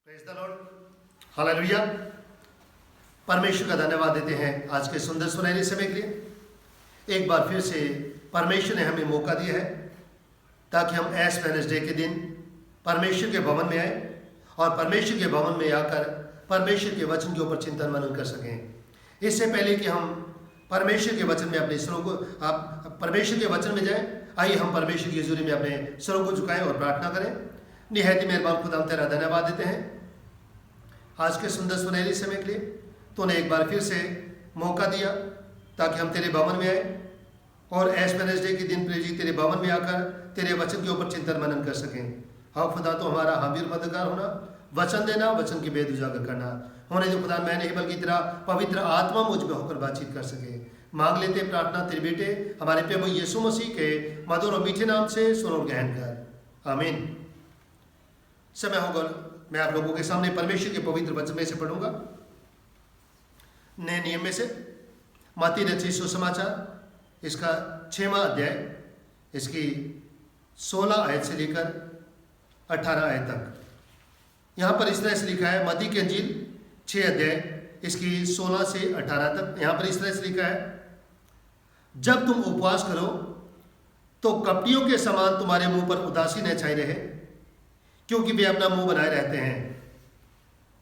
Praise the Lord, hallelujah. परमेश्वर का धन्यवाद देते हैं आज के सुंदर सुनहरे समय के लिए। एक बार फिर से परमेश्वर ने हमें मौका दिया है ताकि हम ऐश वेडनेसडे के दिन परमेश्वर के भवन में आए और परमेश्वर के भवन में आकर परमेश्वर के वचन के ऊपर चिंतन मनन कर सकें। इससे पहले कि हम परमेश्वर के वचन में अपने सिरों को परमेश्वर के वचन में जाएं, आइए हम परमेश्वर की हजूरी में अपने सिरों को झुकाएं और प्रार्थना करें। निहायत मेहरबान खुदा, हम तेरा धन्यवाद देते हैं आज के सुंदर सुनहरी समय के लिए। तूने एक बार फिर से मौका दिया ताकि हम तेरे भवन में आए और ऐश वेडनेसडे के दिन प्रेजी तेरे भवन में आकर तेरे वचन के ऊपर चिंतन मनन कर सकें। हाँ खुदा, तो हमारा हामिर मददगार होना, वचन देना, वचन की वेद उजागर करना होने जो खुदा, मैं नहीं बल्कि तेरा पवित्र आत्मा मुझ में होकर बातचीत कर सके। मांग लेते प्रार्थना तेरे बेटे हमारे प्रभु यीशु मसीह के मधुर और मीठे नाम से सुनो गहन कर, आमीन। समय होगा मैं आप लोगों के सामने परमेश्वर के पवित्र वचन में से पढ़ूंगा। नए नियम में से मत्ती रचित सुसमाचार, इसका 6वां अध्याय, इसकी 16 आयत से लेकर 18 आयत तक। यहाँ पर इस तरह से लिखा है, मत्ती की अंजील 6 अध्याय इसकी 16 से 18 तक। यहाँ पर इस तरह से लिखा है, जब तुम उपवास करो तो कपटियों के समान तुम्हारे मुंह पर उदासी न छाई रहे, क्योंकि वे अपना मुंह बनाए रहते हैं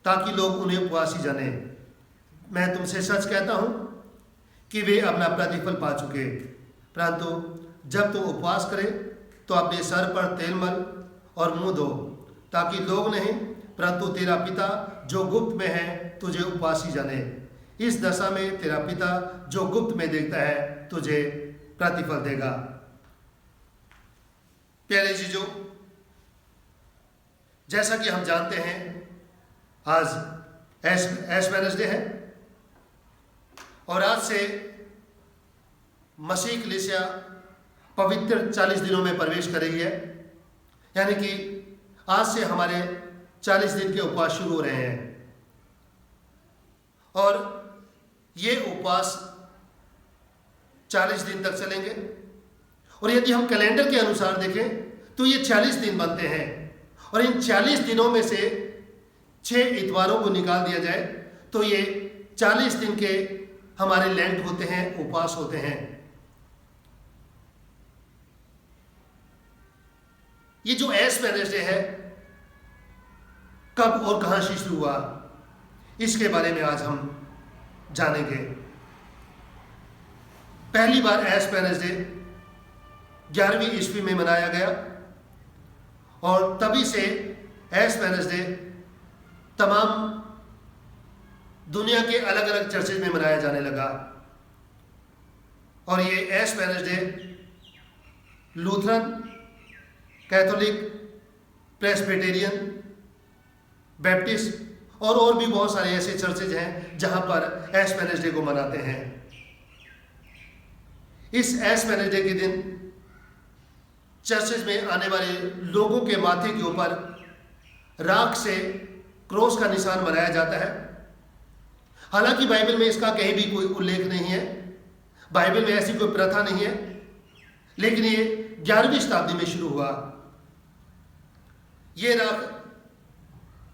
ताकि लोग उन्हें उपवासी जाने। मैं तुमसे सच कहता हूं कि वे अपना प्रतिफल पा चुके। परंतु जब तुम उपवास करें तो अपने सर पर तेल मल और मुंह धो, ताकि लोग नहीं परंतु तेरा पिता जो गुप्त में है तुझे उपवासी जाने। इस दशा में तेरा पिता जो गुप्त में देखता है तुझे प्रतिफल देगा। प्यारे जीजों, जैसा कि हम जानते हैं आज ऐश वेडनेसडे है और आज से मसीह कलीसिया पवित्र 40 दिनों में प्रवेश कर रही है। यानी कि आज से हमारे 40 दिन के उपवास शुरू हो रहे हैं और ये उपवास 40 दिन तक चलेंगे। और यदि हम कैलेंडर के अनुसार देखें तो ये 40 दिन बनते हैं और इन 40 दिनों में से 6 इतवारों को निकाल दिया जाए तो ये 40 दिन के हमारे लेंट होते हैं, उपवास होते हैं। ये जो ऐश वेडनेसडे है कब और कहां से शुरू हुआ, इसके बारे में आज हम जानेंगे। पहली बार ऐश वेडनेसडे 11वीं ईस्वी में मनाया गया और तभी से ऐश वेडनेसडे तमाम दुनिया के अलग अलग चर्चेज में मनाया जाने लगा। और ये Ash Wednesday Lutheran, Catholic, Presbyterian, Baptist और भी बहुत सारे ऐसे चर्चेज हैं जहां पर ऐश वेडनेसडे को मनाते हैं। इस ऐश वेडनेसडे के दिन चर्चेज में आने वाले लोगों के माथे के ऊपर राख से क्रॉस का निशान बनाया जाता है। हालांकि बाइबल में इसका कहीं भी कोई उल्लेख नहीं है, बाइबल में ऐसी कोई प्रथा नहीं है, लेकिन ये 11वीं शताब्दी में शुरू हुआ। ये राख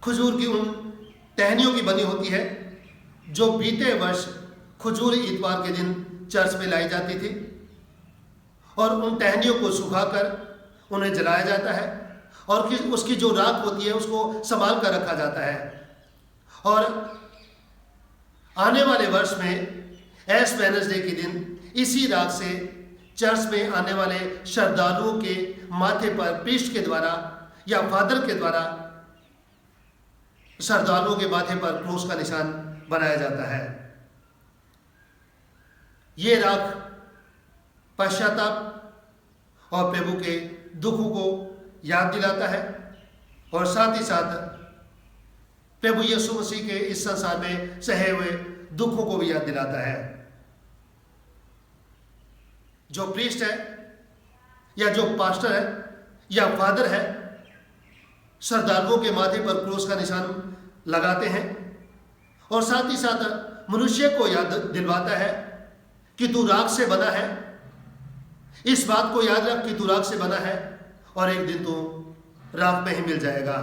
खजूर की उन टहनियों की बनी होती है जो बीते वर्ष खजूर इतवार के दिन चर्च में लाई जाती थी और उन टहनियों को सुखाकर उन्हें जलाया जाता है और उसकी जो राख होती है उसको संभाल कर रखा जाता है। और आने वाले वर्ष में ऐश वेडनेसडे के दिन इसी राख से चर्च में आने वाले श्रद्धालुओं के माथे पर प्रीस्ट के द्वारा या फादर के द्वारा श्रद्धालुओं के माथे पर क्रॉस का निशान बनाया जाता है। ये राख पश्चाताप और प्रभु के दुखों को याद दिलाता है और साथ ही साथ प्रभु यीशु मसीह के इस संसार में सहे हुए दुखों को भी याद दिलाता है। जो प्रीस्ट है या जो पास्टर है या फादर है, श्रद्धालुओं के माथे पर क्रॉस का निशान लगाते हैं और साथ ही साथ मनुष्य को याद दिलवाता है कि तू राख से बना है। इस बात को याद रख कि तू राख से बना है और एक दिन तू राख में ही मिल जाएगा।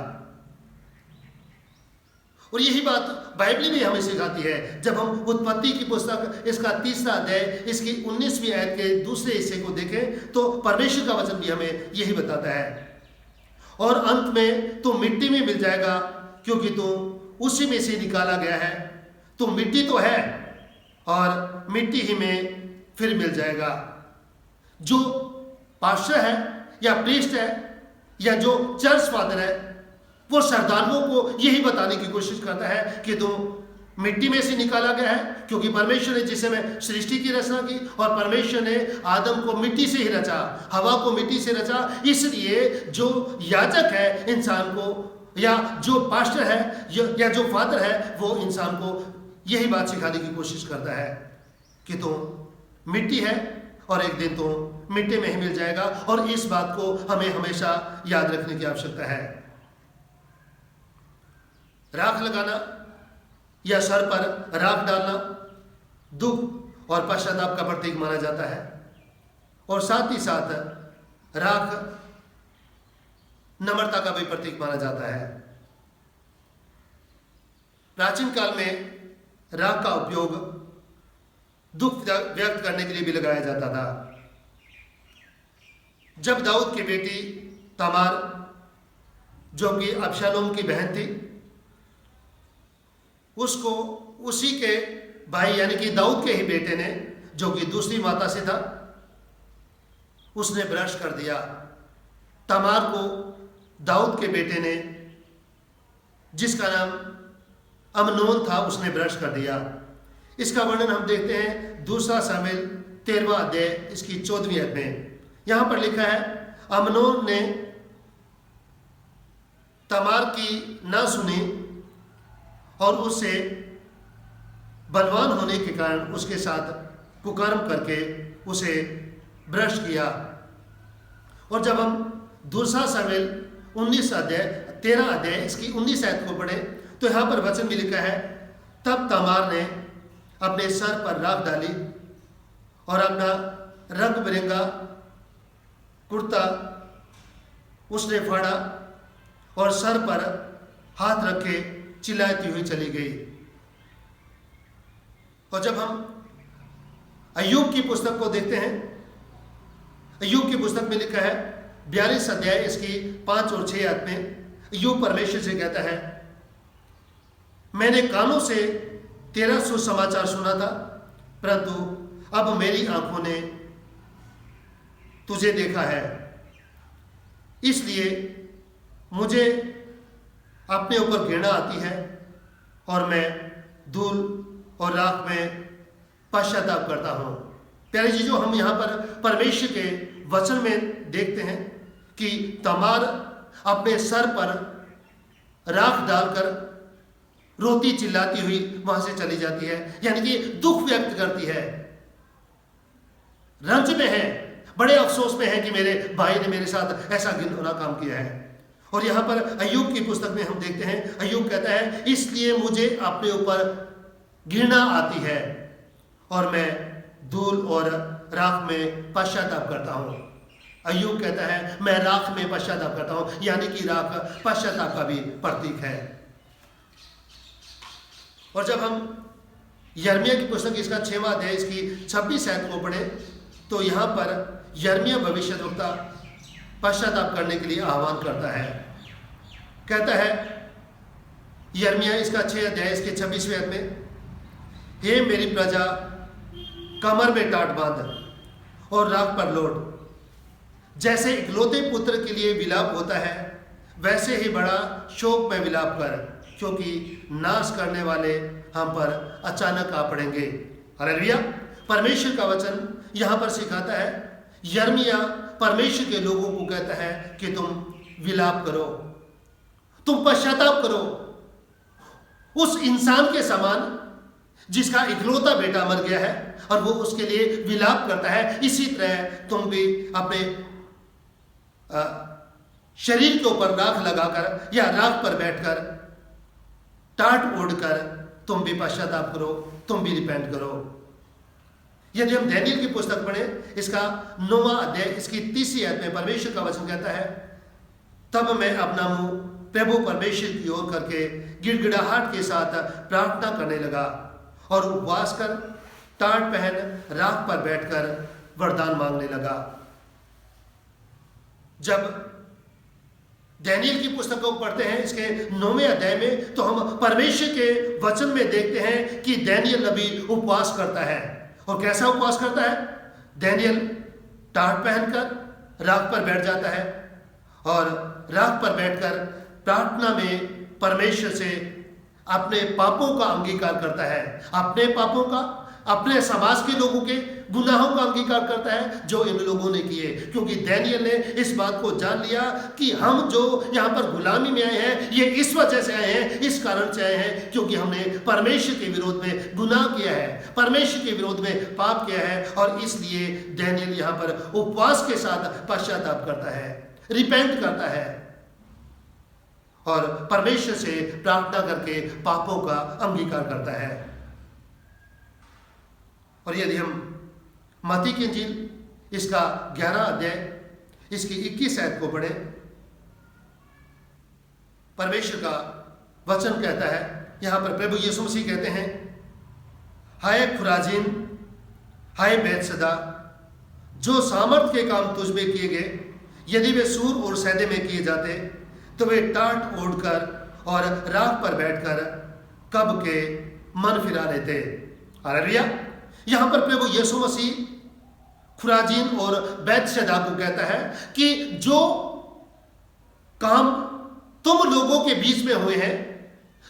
और यही बात बाइबल भी हमें सिखाती है। जब हम उत्पत्ति की पुस्तक इसका 3रा अध्याय इसकी 19वीं आयत के दूसरे हिस्से को देखें तो परमेश्वर का वचन भी हमें यही बताता है, और अंत में तू मिट्टी में मिल जाएगा क्योंकि तू उसी में से निकाला गया है। तू मिट्टी तो है और मिट्टी ही में फिर मिल जाएगा। जो पास्टर है या प्रीस्ट है या जो चर्च फादर है, वो श्रद्धालुओं को यही बताने की कोशिश करता है कि तू मिट्टी में से निकाला गया है, क्योंकि परमेश्वर ने जिस समय सृष्टि की रचना की और परमेश्वर ने आदम को मिट्टी से ही रचा, हवा को मिट्टी से रचा, इसलिए जो याजक है इंसान को, या जो पास्टर है या जो फादर है, वो इंसान को यही बात सिखाने की कोशिश करता है कि तू मिट्टी है और एक दिन तो मिट्टी में ही मिल जाएगा। और इस बात को हमें हमेशा याद रखने की आवश्यकता है। राख लगाना या सर पर राख डालना दुख और पश्चाताप का प्रतीक माना जाता है, और साथ ही साथ राख नम्रता का भी प्रतीक माना जाता है। प्राचीन काल में राख का उपयोग दुख व्यक्त करने के लिए भी लगाया जाता था। जब दाऊद की बेटी तमार, जो कि अबशालोम की बहन थी, उसको उसी के भाई यानी कि दाऊद के ही बेटे ने, जो कि दूसरी माता से था, उसने भ्रष्ट कर दिया। तमार को दाऊद के बेटे ने, जिसका नाम अमनोन था, उसने भ्रष्ट कर दिया। इसका वर्णन हम देखते हैं 2 शमूएल 13वां अध्याय इसकी 14वीं आयत में। यहां पर लिखा है, अमनोन ने तमार की ना सुनी और उससे बलवान होने के कारण उसके साथ कुकर्म करके उसे भ्रष्ट किया। और जब हम 2 शमूएल 19 अध्याय 13 अध्याय इसकी 19 आयत को पढ़े तो यहाँ पर वचन भी लिखा है, तब तमार ने अपने सर पर राख डाली और अपना रंग बिरंगा कुर्ता उसने फाड़ा और सर पर हाथ रखे चिल्लाती हुई चली गई। और जब हम अय्यूब की पुस्तक को देखते हैं, अय्यूब की पुस्तक में लिखा है 42 अध्याय इसकी 5 और 6 आयत में अय्यूब परमेश्वर से कहता है, मैंने कानों से तेरा सुसमाचार सुना था, परंतु अब मेरी आंखों ने तुझे देखा है, इसलिए मुझे अपने ऊपर घृणा आती है और मैं धूल और राख में पश्चाताप करता हूं। प्यारे जी, जो हम यहाँ पर परमेश्वर के वचन में देखते हैं कि तमार अपने सर पर राख डालकर रोती चिल्लाती हुई वहां से चली जाती है, यानी कि दुख व्यक्त करती है, रंज में है, बड़े अफसोस में है कि मेरे भाई ने मेरे साथ ऐसा घिनौना काम किया है। और यहां पर अय्यूब की पुस्तक में हम देखते हैं, अय्यूब कहता है, इसलिए मुझे अपने ऊपर घृणा आती है और मैं धूल और राख में पश्चाताप करता हूं। अय्यूब कहता है, मैं राख में पश्चाताप करता हूं, यानी कि राख पश्चाताप का भी प्रतीक है। और जब हम यिर्मयाह की पुस्तक इसका 6वां अध्याय इसकी 26 आयत को पढ़े तो यहाँ पर यिर्मयाह भविष्यद्वक्ता पश्चाताप करने के लिए आह्वान करता है। कहता है यिर्मयाह इसका 6 अध्याय इसके 26वें आयत में, हे मेरी प्रजा, कमर में टाट बांध और राख पर लौट। जैसे इकलौते पुत्र के लिए विलाप होता है, वैसे ही बड़ा शोक में विलाप कर, क्योंकि नाश करने वाले हम पर अचानक आ पड़ेंगे। हालेलुया। परमेश्वर का वचन यहाँ पर सिखाता है, यिर्मयाह परमेश्वर के लोगों को कहता है कि तुम विलाप करो, तुम पश्चाताप करो, उस इंसान के समान जिसका इकलौता बेटा मर गया है और वो उसके लिए विलाप करता है। इसी तरह तुम भी अपने शरीर के ऊपर राख लगाकर या राख पर बैठकर टाट ओढ़कर तुम भी पश्चाताप करो, तुम भी रिपेंट करो। यदि हम दानियेल की पुस्तक पढ़े इसका 9वां अध्याय इसकी 30वीं आयत में परमेश्वर का वचन कहता है, तब मैं अपना मुंह प्रभु परमेश्वर की ओर करके गिड़गिड़ाहट के साथ प्रार्थना करने लगा और उपवास कर टाट पहन राख पर बैठकर वरदान मांगने लगा। जब दानियेल की पुस्तक को पढ़ते हैं इसके 9वें अध्याय में, तो हम परमेश्वर के वचन में देखते हैं कि दानियेल नबी उपवास करता है। और कैसा उपवास करता है? दानियेल टाट पहनकर राख पर बैठ जाता है और राख पर बैठकर प्रार्थना में परमेश्वर से अपने पापों का अंगीकार करता है, अपने पापों का, अपने समाज के लोगों के गुनाहों का अंगीकार करता है जो इन लोगों ने किए। क्योंकि दानियेल ने इस बात को जान लिया कि हम जो यहाँ पर गुलामी में आए हैं ये इस वजह से आए हैं, इस कारण से आए हैं क्योंकि हमने परमेश्वर के विरोध में गुनाह किया है, परमेश्वर के विरोध में पाप किया है। और इसलिए दानियेल यहाँ पर उपवास के साथ पश्चाताप करता है, रिपेंट करता है और परमेश्वर से प्रार्थना करके पापों का अंगीकार करता है। और यदि हम मत्ती की इंजील इसका 11 अध्याय इसकी 21 आयत को पढ़े, परमेश्वर का वचन कहता है, यहां पर प्रभु यीशु मसीह कहते हैं, हाय खुराजीन, हाय बैतसैदा, जो सामर्थ के काम तुझ में किए गए यदि वे सूर और सैदे में किए जाते तो वे टाट ओढ़कर और राख पर बैठकर कब के मन फिरा लेते। हालेलुया। यहां पर प्रभु यीशु मसीह खुराजीन और बैतसैदा को कहता है कि जो काम तुम लोगों के बीच में हुए हैं,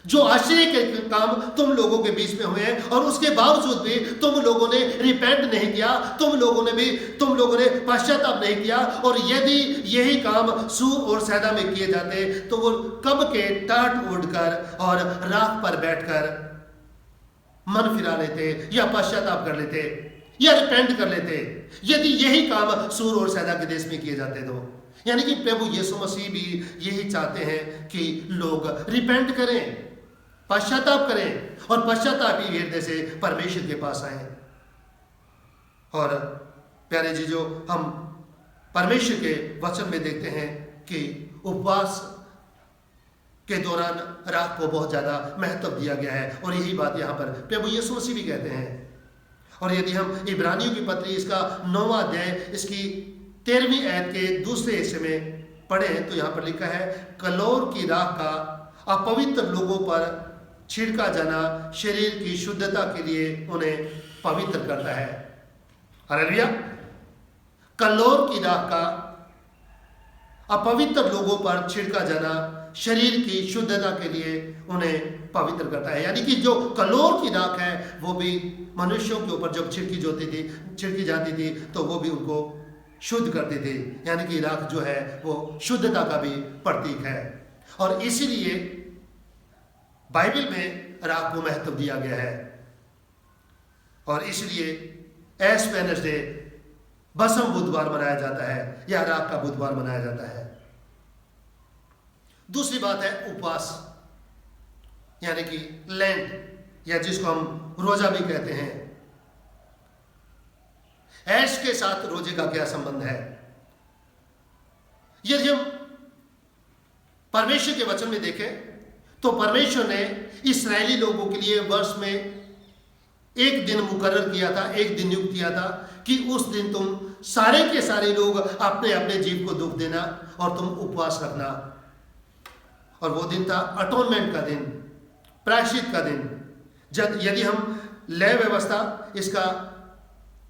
जो आश्चर्य के काम तुम लोगों के बीच में हुए हैं और उसके बावजूद भी तुम लोगों ने रिपेंट नहीं किया, तुम लोगों ने पश्चाताप नहीं किया, और यदि यही काम सूर और सैदा में किए जाते तो वो कब के टाट ओढ़कर और राख पर बैठकर मन फिरा लेते या पश्चाताप कर लेते या रिपेंट कर लेते, यदि यही काम सूर और सैदा के देश में किए जाते तो। यानी कि प्रभु यीशु मसीह भी यही चाहते हैं कि लोग रिपेंट करें, पश्चाताप करें और पश्चाताप ही हृदय से परमेश्वर के पास आए। और प्यारे जी, जो हम परमेश्वर के वचन में देखते हैं कि उपवास के दौरान रात को बहुत ज़्यादा महत्व दिया गया है, और यही बात यहाँ पर प्रभु यीशु मसीह भी कहते हैं। और यदि हम इब्रानियों की पत्री इसका 9वां अध्याय इसकी 13वीं आयत के दूसरे हिस्से में पढ़ें तो यहाँ पर लिखा है, कलोर की राख का अपवित्र लोगों पर छिड़का जाना शरीर की शुद्धता के लिए उन्हें पवित्र करता है। हालेलुया। कलोर की राख का अपवित्र लोगों पर छिड़का जाना शरीर की शुद्धता के लिए उन्हें पवित्र करता है। यानी कि जो कलोर की राख है वो भी मनुष्यों के ऊपर जब छिड़की जाती थी तो वो भी उनको शुद्ध करती थी। यानी कि राख जो है वो शुद्धता का भी प्रतीक है, और इसीलिए बाइबल में राख को महत्व दिया गया है। और इसलिए एश वेडनेसडे बसम बुधवार मनाया जाता है या राख का बुधवार मनाया जाता है। दूसरी बात है उपवास, यानी कि लेंट, या जिसको हम रोजा भी कहते हैं। ऐश के साथ रोजे का क्या संबंध है? यदि हम परमेश्वर के वचन में देखें तो परमेश्वर ने इस्राएली लोगों के लिए वर्ष में एक दिन मुकर्रर किया था, एक दिन नियुक्त किया था कि उस दिन तुम सारे के सारे लोग अपने अपने जीव को दुख देना और तुम उपवास रखना। और वो दिन था अटोनमेंट का दिन, प्रायश्चित का दिन। यदि हम लय व्यवस्था इसका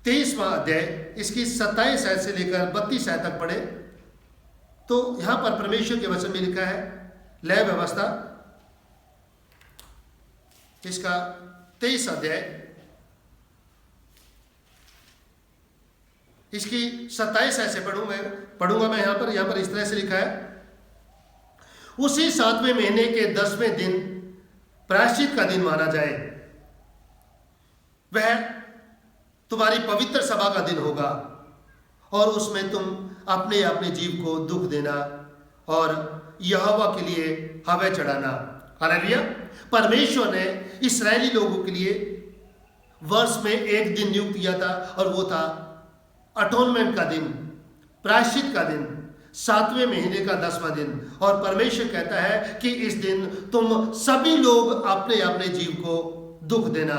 23वां अध्याय इसकी 27 आयत से लेकर 32 आयत तक पढ़े तो यहां पर परमेश्वर के वचन में लिखा है, लय व्यवस्था इसका 23 अध्याय इसकी 27 आयत से पढ़ूंगा मैं। यहां पर इस तरह से लिखा है, उसी 7वें महीने के 10वें दिन प्रायश्चित का दिन माना जाए, वह तुम्हारी पवित्र सभा का दिन होगा और उसमें तुम अपने अपने जीव को दुख देना और यहोवा के लिए हव्य चढ़ाना। हालेलुया। परमेश्वर ने इस्राएली लोगों के लिए वर्ष में एक दिन नियुक्त किया था और वो था अटोनमेंट का दिन, प्रायश्चित का दिन, 7वें महीने का 10वां दिन। और परमेश्वर कहता है कि इस दिन तुम सभी लोग अपने अपने जीव को दुख देना।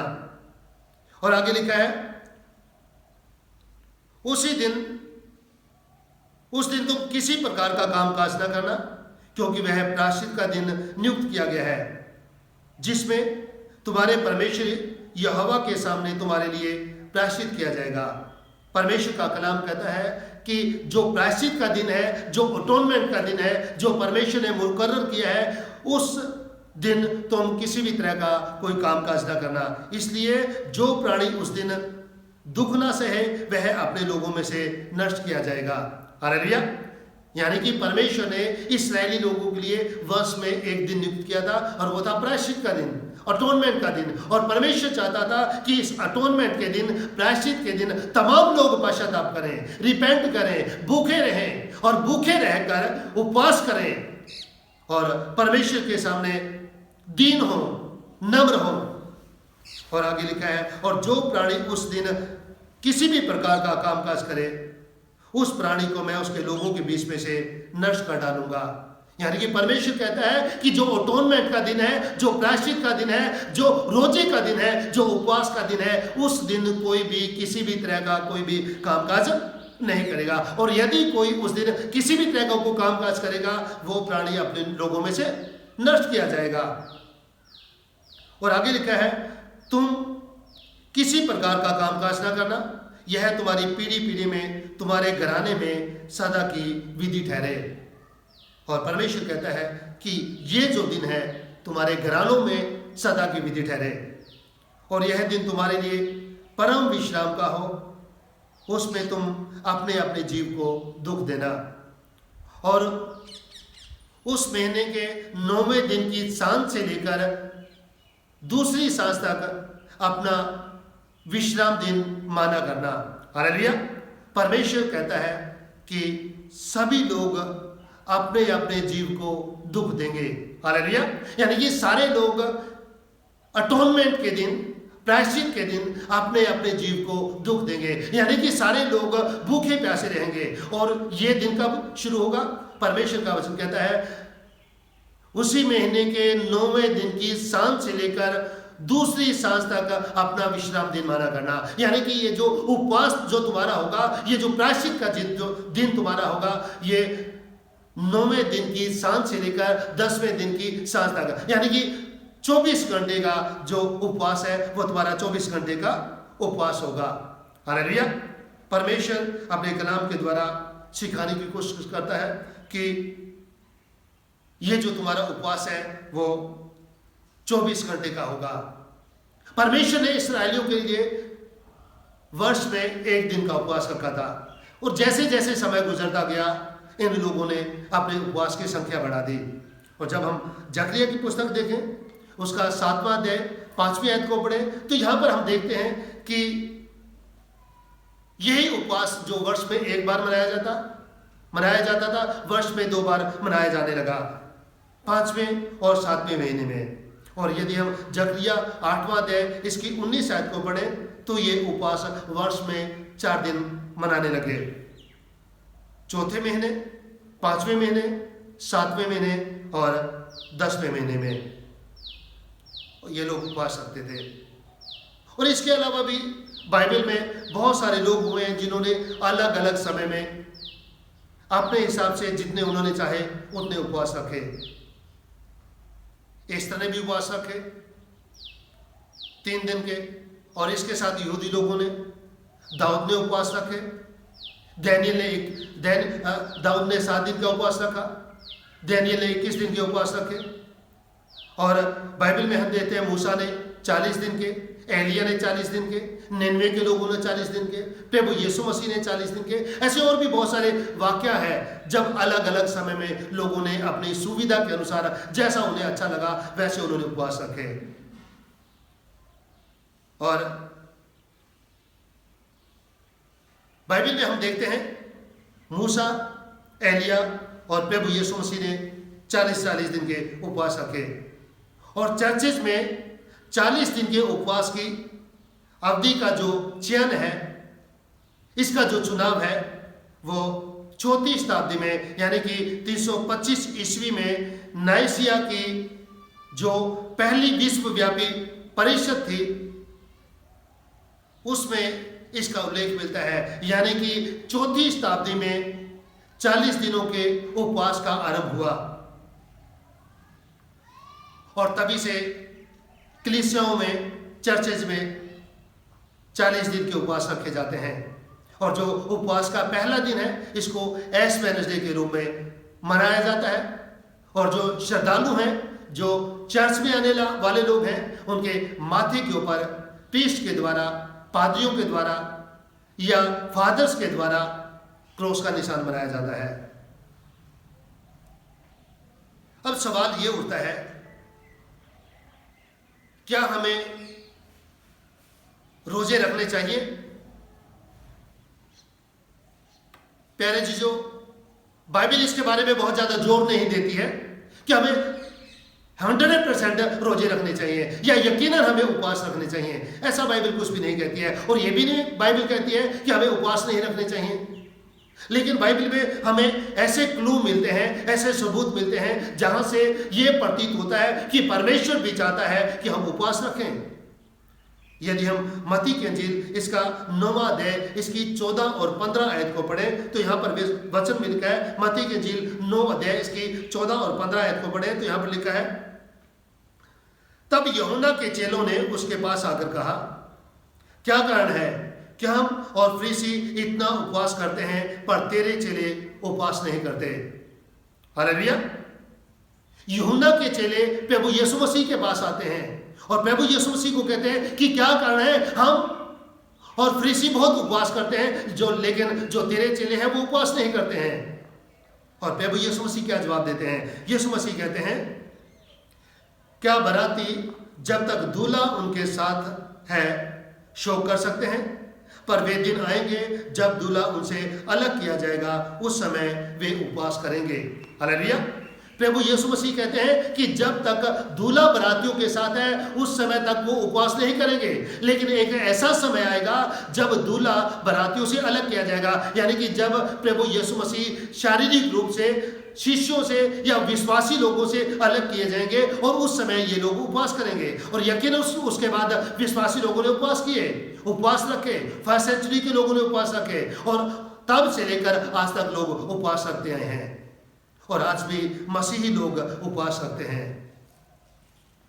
और आगे लिखा है उस दिन तुम किसी प्रकार का कामकाज न करना, क्योंकि वह प्रायश्चित का दिन नियुक्त किया गया है, जिसमें तुम्हारे परमेश्वर यहोवा के सामने तुम्हारे लिए प्रायश्चित किया जाएगा। परमेश्वर का कलाम कहता है कि जो प्रायश्चित का दिन है, जो अटोनमेंट का दिन है, जो परमेश्वर ने मुकर्रर किया है, उस दिन तुम किसी भी तरह का कोई कामकाज ना करना। इसलिए जो प्राणी उस दिन दुख ना सहे वह अपने लोगों में से नष्ट किया जाएगा। हालेलुया। यानी कि परमेश्वर ने इस्राएली लोगों के लिए वर्ष में एक दिन नियुक्त किया था, और वो था प्रायश्चित का दिन, अटोनमेंट का दिन। और परमेश्वर चाहता था कि इस अटोनमेंट के दिन, प्रायश्चित के दिन तमाम लोग पश्चाताप करें, रिपेंट करें, भूखे रहें, और भूखे रहकर उपवास करें और परमेश्वर के सामने दीन हो, नम्र हो। और आगे लिखा है और जो प्राणी उस दिन किसी भी प्रकार का कामकाज करे, उस प्राणी को मैं उसके लोगों के बीच में से नष्ट कर डालूंगा। यानी कि परमेश्वर कहता है कि जो अटोनमेंट का दिन है, जो प्रायश्चित का दिन है, जो रोजे का दिन है, जो उपवास का दिन है, उस दिन कोई भी किसी भी तरह का कोई भी कामकाज नहीं करेगा। और यदि कोई उस दिन किसी भी तरह का कोई कामकाज करेगा, वो प्राणी अपने लोगों में से नष्ट किया जाएगा। और आगे लिखा है तुम किसी प्रकार का कामकाज ना करना, यह तुम्हारी पीढ़ी पीढ़ी में तुम्हारे घराने में सदा की विधि ठहरे। और परमेश्वर कहता है कि ये जो दिन है तुम्हारे घरानों में सदा की विधि ठहरे, और यह दिन तुम्हारे लिए परम विश्राम का हो, उसमें तुम अपने अपने जीव को दुख देना। और उस महीने के 9वें दिन की सांझ से लेकर दूसरी सांझ तक अपना विश्राम दिन माना करना। हालेलुया। परमेश्वर कहता है कि सभी लोग अपने अपने जीव को दुख देंगे। हालेलुया। यानी कि सारे लोग अटोनमेंट के दिन, प्रायश्चित के दिन अपने अपने जीव को दुख देंगे। यानी कि सारे लोग भूखे प्यासे रहेंगे। और ये दिन कब शुरू होगा? परमेश्वर का वचन कहता है उसी महीने के 9वें दिन की सांझ से लेकर दूसरी सांझ तक अपना विश्राम दिन माना करना। यानी कि ये जो उपवास जो तुम्हारा होगा, ये जो प्रायश्चित का जो दिन तुम्हारा होगा, ये 9वें दिन की सांझ से लेकर 10वें दिन की सांझ तक, यानी कि 24 घंटे का जो उपवास है वो तुम्हारा 24 घंटे का उपवास होगा। हालेलुया। परमेश्वर अपने कलाम के द्वारा सिखाने की कोशिश करता है कि ये जो तुम्हारा उपवास है वो 24 घंटे का होगा। परमेश्वर ने इस्राएलियों के लिए वर्ष में एक दिन का उपवास रखा था, और जैसे जैसे समय गुजरता गया इन लोगों ने अपने उपवास की संख्या बढ़ा दी। और जब हम जकरिया की पुस्तक देखें, उसका 7वां अध्याय 5वीं आयत को पढ़े, तो यहां पर हम देखते हैं कि यही उपवास जो वर्ष में एक बार मनाया जाता था, वर्ष में 2 बार मनाया जाने लगा, 5वें और 7वें महीने में। और यदि हम जकरिया 8वां अध्याय इसकी 19 आयत को पढ़ें, तो ये उपवास वर्ष में 4 दिन मनाने लगे। 4थे महीने, 5वें महीने, 7वें महीने और 10वें महीने में ये लोग उपवास रखते थे। और इसके अलावा भी बाइबल में बहुत सारे लोग हुए हैं जिन्होंने अलग अलग समय में अपने हिसाब से जितने उन्होंने चाहे उतने उपवास रखे। एस्तर ने भी उपवास रखे 3 दिन के, और इसके साथ यहूदी लोगों ने, दाऊद ने उपवास रखे, दाऊद ने 7 दिन का उपवास रखा, दानियेल ने 21 दिन के उपवास रखे। और बाइबल में हम देखते हैं मूसा ने 40 दिन के, एलिया ने 40 दिन के, निनवे के लोगों ने 40 दिन के, प्रभु यीशु मसीह ने 40 दिन के। ऐसे और भी बहुत सारे वाकया है जब अलग अलग समय में लोगों ने अपनी सुविधा के अनुसार जैसा उन्हें अच्छा लगा वैसे उन्होंने उपवास रखे। और बाइबल में हम देखते हैं मूसा, एलिया और प्रभु यीशु मसीह ने 40-40 दिन के उपवास रखे। और चर्चेज में 40 दिन के उपवास की अवधि का जो चयन है, इसका जो चुनाव है वो चौथी शताब्दी में यानी कि 325 ईस्वी में नाइसिया की जो पहली विश्वव्यापी परिषद थी उसमें इसका उल्लेख मिलता है। यानी कि चौथी शताब्दी में 40 दिनों के उपवास का आरंभ हुआ और तभी से कलीसियाओं में, चर्चेज में 40 दिन के उपवास रखे जाते हैं। और जो उपवास का पहला दिन है इसको एश वेडनेसडे के रूप में मनाया जाता है। और जो श्रद्धालु हैं, जो चर्च में आने वाले लोग हैं, उनके माथे के ऊपर प्रीस्ट के द्वारा, पादरियों के द्वारा या फादर्स के द्वारा क्रॉस का निशान बनाया जाता है। अब सवाल ये उठता है, क्या हमें रोजे रखने चाहिए? प्यारे जीजो, बाइबल इसके बारे में बहुत ज्यादा जोर नहीं देती है कि हमें 100% रोजे रखने चाहिए या यकीनन हमें उपवास रखने चाहिए। ऐसा बाइबल कुछ भी नहीं कहती है। और यह भी नहीं बाइबल कहती है कि हमें उपवास नहीं रखने चाहिए। लेकिन बाइबल में हमें ऐसे क्लू मिलते हैं, ऐसे सबूत मिलते हैं जहां से यह प्रतीत होता है कि परमेश्वर भी चाहता है कि हम उपवास रखें। यदि हम मत्ती की इंजील इसका 9वां अध्याय इसकी 14 और 15 आयत को पढ़ें तो यहाँ पर वचन में लिखा है, मत्ती की इंजील 9 अध्याय इसकी 14 और 15 आयत को पढ़ें तो यहाँ पर लिखा है, तब यूहन्ना के चेलों ने उसके पास आकर कहा, क्या कारण है कि हम और फरीसी इतना उपवास करते हैं पर तेरे चेले उपवास नहीं करते? हालेलुया। यूहन्ना के चेले प्रभु यीशु मसीह के पास आते हैं और प्रभु यीशु मसीह को कहते हैं कि क्या कारण है, हम और फरीसी बहुत उपवास करते हैं लेकिन जो तेरे चेले हैं वो उपवास नहीं करते हैं। और प्रभु यीशु मसीह क्या जवाब देते हैं? यीशु मसीह कहते हैं, क्या बराती जब तक दूल्हा उनके साथ है शोक कर सकते हैं? पर वे दिन आएंगे जब दूल्हा उनसे अलग किया जाएगा, उस समय वे उपवास करेंगे। हालेलुया। प्रभु यीशु मसीह कहते हैं कि जब तक दूल्हा बरातियों के साथ है उस समय तक वो उपवास नहीं करेंगे, लेकिन एक ऐसा समय आएगा जब दूल्हा बरातियों से अलग किया जाएगा। यानी कि जब प्रभु यीशु मसीह शारीरिक रूप से शिष्यों से या विश्वासी लोगों से अलग किए जाएंगे और उस समय ये लोग उपवास करेंगे। और यकीन उसके बाद विश्वासी लोगों ने उपवास किए, उपवास रखे, 1st सेंचुरी के लोगों ने उपवास रखे और तब से लेकर आज तक लोग उपवास रखते आए हैं और आज भी मसीही लोग उपवास रखते हैं।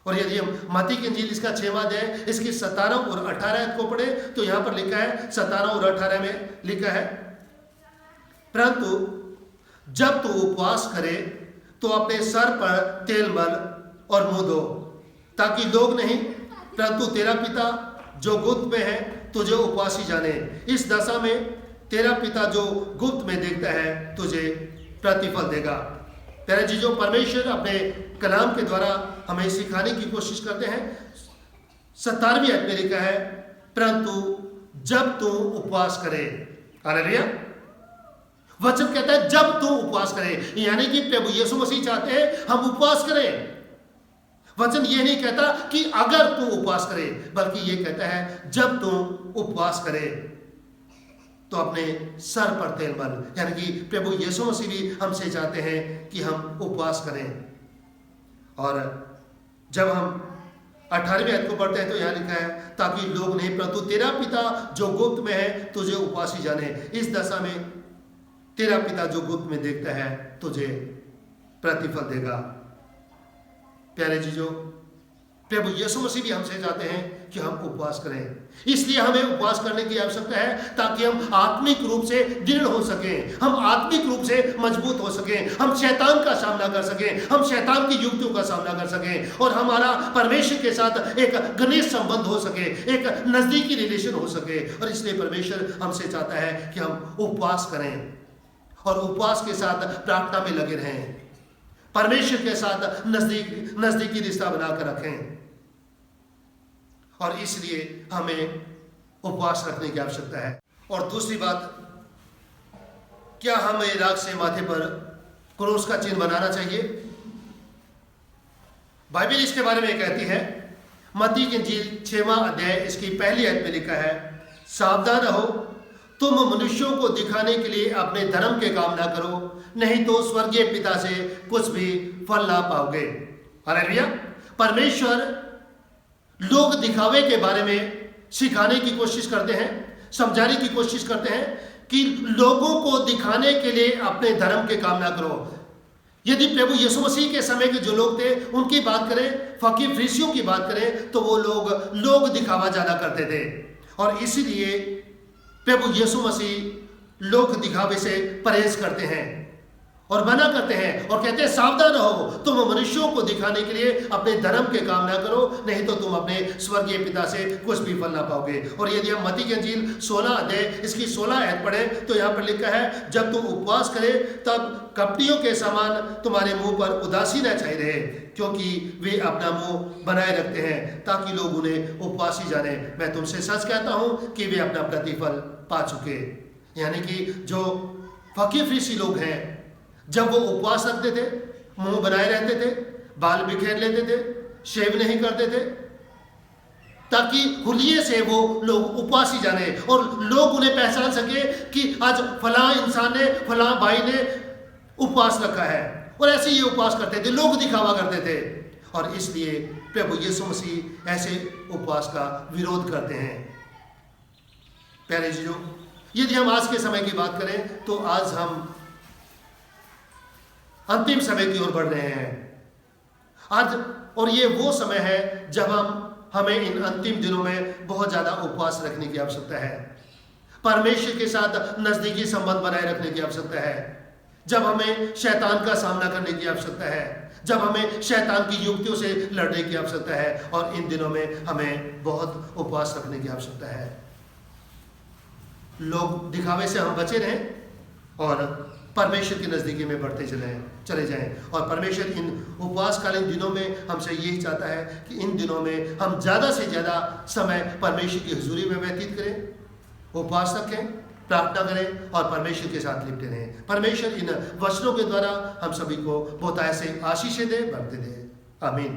और यदि हम मत्ती की इंजील इसका 6वां अध्याय इसकी 17 और 18 को पढ़े तो यहां पर लिखा है, 17 और 18 में लिखा है, परंतु जब तू उपवास करे तो अपने सर पर तेल मल और मुंह धो, ताकि लोग नहीं परंतु तेरा पिता जो गुप्त में है तुझे उपवासी जाने। इस दशा में तेरा पिता जो गुप्त में देखता है तुझे प्रतिफल देगा। प्यारे जीजो, परमेश्वर अपने कलाम के द्वारा हमें सिखाने की कोशिश करते हैं। 17वीं आयत में लिखा है, परंतु जब तू उपवास करे। हालेलुया। वचन कहता है जब तू उपवास करे, यानी कि प्रभु यीशु मसीह चाहते हैं हम उपवास करें। वचन ये नहीं कहता कि अगर तू उपवास करे, बल्कि ये कहता है जब तू उपवास करे तो अपने सर पर तेल मल। यानी कि प्रभु यीशु मसीह भी हमसे चाहते हैं कि हम उपवास करें। और जब हम 18वीं आयत को पढ़ते हैं तो यहाँ लिखा है, ताकि लोग नहीं परंतु तेरा पिता जो गुप्त में है तुझे उपवासी जाने। इस दशा में तेरा पिता जो गुप्त में देखता है तुझे प्रतिफल देगा। प्यारे जीजो, प्रभु यीशु मसीह भी हमसे चाहते हैं कि हम उपवास करें। इसलिए हमें उपवास करने की आवश्यकता है ताकि हम आत्मिक रूप से दृढ़ हो सकें, हम आत्मिक रूप से मजबूत हो सकें, हम शैतान का सामना कर सकें, हम शैतान की युक्तियों का सामना कर सकें और हमारा परमेश्वर के साथ एक घनिष्ठ संबंध हो सके, एक नजदीकी रिलेशन हो सके। और इसलिए परमेश्वर हमसे चाहता है कि हम उपवास करें और उपवास के साथ प्रार्थना में लगे रहें, परमेश्वर के साथ नजदीकी रिश्ता बनाकर रखें। और इसलिए हमें उपवास रखने की आवश्यकता है। और दूसरी बात, क्या हमें राग से माथे पर क्रूस का चिन्ह बनाना चाहिए? बाइबल इसके बारे में कहती है, मत्ती की इंजील 6वां अध्याय इसकी पहली आयत में लिखा है, सावधान रहो तुम मनुष्यों को दिखाने के लिए अपने धर्म के काम ना करो, नहीं तो स्वर्गीय पिता से कुछ भी फल ना पाओगे। हालेलुया। परमेश्वर लोग दिखावे के बारे में सिखाने की कोशिश करते हैं, समझाने की कोशिश करते हैं कि लोगों को दिखाने के लिए अपने धर्म के काम ना करो। यदि प्रभु यीशु मसीह के समय के जो लोग थे उनकी बात करें, फकीर फरीसियों की बात करें, तो वो लोग दिखावा ज्यादा करते थे। और इसीलिए प्रभु यीशु मसीह लोग दिखावे से परहेज करते हैं और मना करते हैं और कहते हैं सावधान रहो, तुम मनुष्यों को दिखाने के लिए अपने धर्म के काम ना करो, नहीं तो तुम अपने स्वर्गीय पिता से कुछ भी फल ना पाओगे। और यदि हम मत्ती की इंजील 16 अध्याय इसकी 16 आयत पढ़ें तो यहाँ पर लिखा है, जब तुम उपवास करें तब कपटियों के समान तुम्हारे मुंह पर उदासी न छाई रहे, क्योंकि वे अपना मुंह बनाए रखते हैं ताकि लोग उन्हें उपवासी जाने। मैं तुमसे सच कहता हूँ कि वे अपना प्रतिफल पा चुके। यानी कि जो फकीर फरीसी लोग हैं, जब वो उपवास रखते थे, मुंह बनाए रहते थे, बाल बिखेर लेते थे, शेव नहीं करते थे, ताकि हुलिये से वो लोग उपवासी जाने और लोग उन्हें पहचान सके कि आज फलां इंसान ने, फलां भाई ने उपवास रखा है। और ऐसे ये उपवास करते थे, लोग दिखावा करते थे। और इसलिए प्रभु यीशु मसीह ऐसे उपवास का विरोध करते हैं। प्यारे जीजों, यदि हम आज के समय की बात करें तो आज हम अंतिम समय की ओर बढ़ रहे हैं आज, और ये वो समय है जब हमें इन अंतिम दिनों में बहुत ज्यादा उपवास रखने की आवश्यकता है, परमेश्वर के साथ नजदीकी संबंध बनाए रखने की आवश्यकता है, जब हमें शैतान का सामना करने की आवश्यकता है, जब हमें शैतान की युक्तियों से लड़ने की आवश्यकता है। और इन दिनों में हमें बहुत उपवास रखने की आवश्यकता है। लोग दिखावे से हम बचे रहें और परमेश्वर की नज़दीकी में बढ़ते चले जाएं। और परमेश्वर इन उपवासकालीन दिनों में हमसे यही चाहता है कि इन दिनों में हम ज़्यादा से ज़्यादा समय परमेश्वर की हुजूरी में व्यतीत करें, उपवास रखें, प्रार्थना करें और परमेश्वर के साथ लिपटे रहें। परमेश्वर इन वचनों के द्वारा हम सभी को बहुत ऐसे आशीषें दे, बरकतें दे। आमीन।